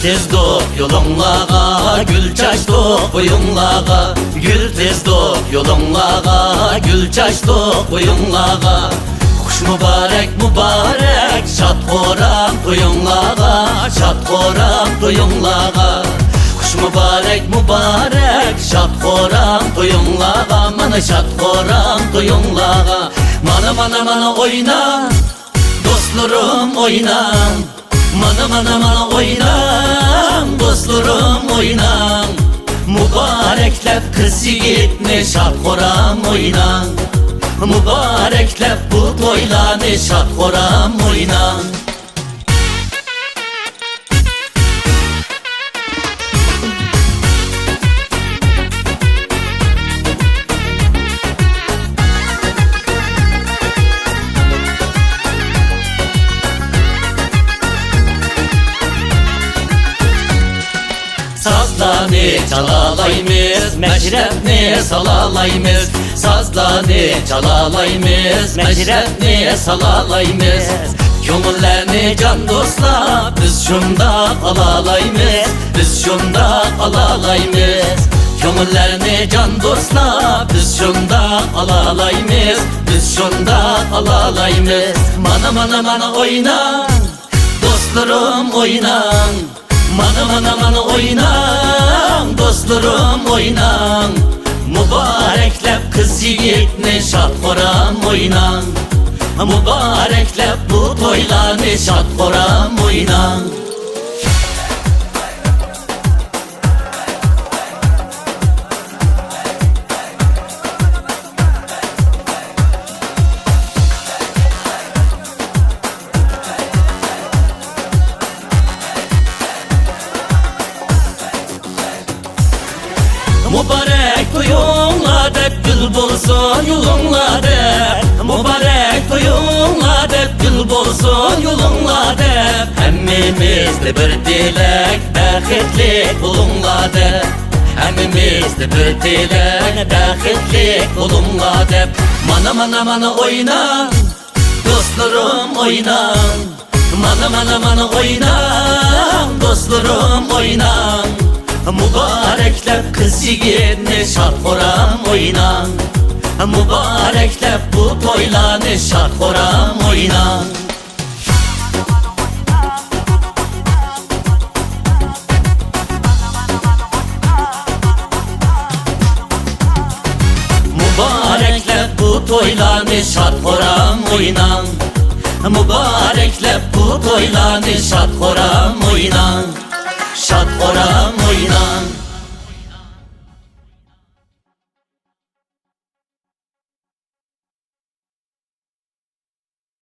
tezdoq yolunlağa, gül çaçdoq boyunlağa. Gül tezdoq yolunlağa, gül çaçdoq boyunlağa. Xush mübarek mübarek, şad xoram toyunlağa, şad xoram toyunlağa. Xush mübarek mübarek, şad xoram toyunlağa, mana şad xoram toyunlağa. Mana oyna, dostlarım oyna. Mana oynan, dostlarım oynan. Mübareklep kız yigitni şad xoram oynan. Mübareklep bu toylarni şad xoram oynan. Sazlarni çalalaymiz, meşrepni salalaymiz. Sazlarni çalalaymiz, meşrepni salalaymiz. Kömürlerini can dostlar, biz şunda alalaymiz, biz şunda alalaymiz. Kömürlerini can dostlar, biz şunda alalaymiz, biz şunda alalaymiz. Mana oynan, dostlarım oynan. Mana oynan, dostlarım oynan. Mübareklep kız yigitni şad xoram oynan. Mübareklep bu toylarni şad xoram oynan. Mübarek toyunlar hep gül bolsun yolunlarda. Mübarek toyunlar hep gül bolsun yolunlarda. Hemmimizde bir dilek, baxtli bulunlarda. Hemmimizde bir dilek, baxtli bulunlarda. Mana oynan, dostlarım oynan. Mana oynan, dostlarım oynan. Mübareklep kız yigitni şad xoram oynan. Mübareklep bu toylarni şad xoram oynan. Mübareklep bu toylarni şad xoram oynan. Mübareklep bu toylarni şad xoram oynan. Şad xoram oynan.